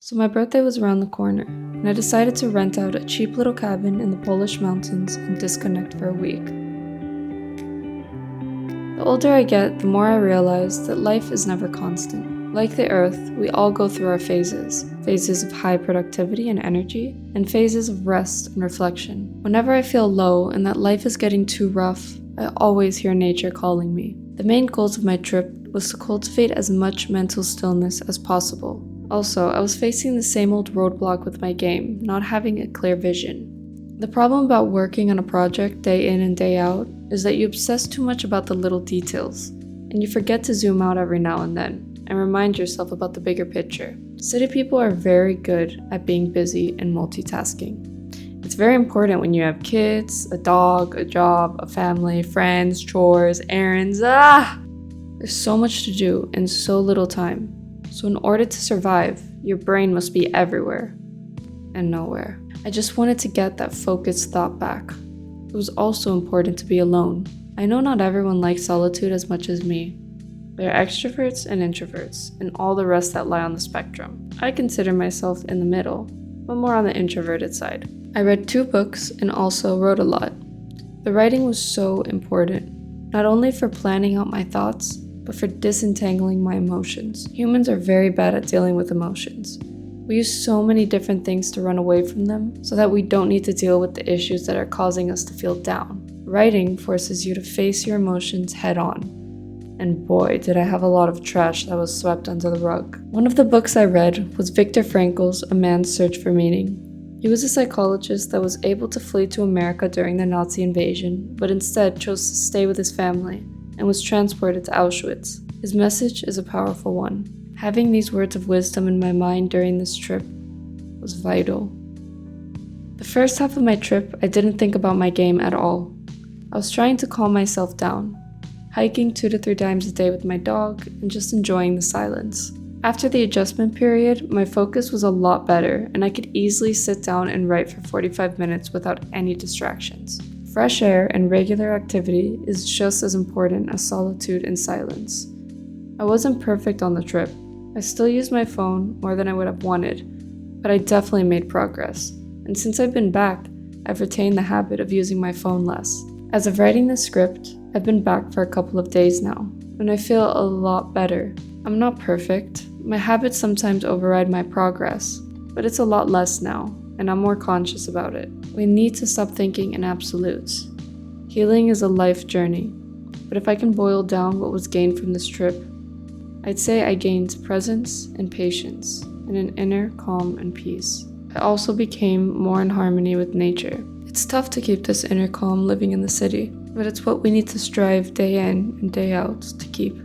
So my birthday was around the corner, and I decided to rent out a cheap little cabin in the Polish mountains and disconnect for a week. The older I get, the more I realize that life is never constant. Like the earth, we all go through our phases of high productivity and energy, and phases of rest and reflection. Whenever I feel low and that life is getting too rough, I always hear nature calling me. The main goals of my trip was to cultivate as much mental stillness as possible. Also, I was facing the same old roadblock with my game, not having a clear vision. The problem about working on a project day in and day out is that you obsess too much about the little details, and you forget to zoom out every now and then and remind yourself about the bigger picture. City people are very good at being busy and multitasking. It's very important when you have kids, a dog, a job, a family, friends, chores, errands. There's so much to do in so little time. So in order to survive, your brain must be everywhere and nowhere. I just wanted to get that focused thought back. It was also important to be alone. I know not everyone likes solitude as much as me. There are extroverts and introverts, and all the rest that lie on the spectrum. I consider myself in the middle, but more on the introverted side. I read 2 books and also wrote a lot. The writing was so important, not only for planning out my thoughts, but for disentangling my emotions. Humans are very bad at dealing with emotions. We use so many different things to run away from them so that we don't need to deal with the issues that are causing us to feel down. Writing forces you to face your emotions head on. And boy, did I have a lot of trash that was swept under the rug. One of the books I read was Viktor Frankl's A Man's Search for Meaning. He was a psychologist that was able to flee to America during the Nazi invasion, but instead chose to stay with his family and was transported to Auschwitz. His message is a powerful one. Having these words of wisdom in my mind during this trip was vital. The first half of my trip, I didn't think about my game at all. I was trying to calm myself down, hiking 2 to 3 times a day with my dog and just enjoying the silence. After the adjustment period, my focus was a lot better and I could easily sit down and write for 45 minutes without any distractions. Fresh air and regular activity is just as important as solitude and silence. I wasn't perfect on the trip. I still used my phone more than I would have wanted, but I definitely made progress. And since I've been back, I've retained the habit of using my phone less. As of writing this script, I've been back for a couple of days now, and I feel a lot better. I'm not perfect. My habits sometimes override my progress, but it's a lot less now, and I'm more conscious about it. We need to stop thinking in absolutes. Healing is a life journey, but if I can boil down what was gained from this trip, I'd say I gained presence and patience and an inner calm and peace. I also became more in harmony with nature. It's tough to keep this inner calm living in the city, but it's what we need to strive day in and day out to keep.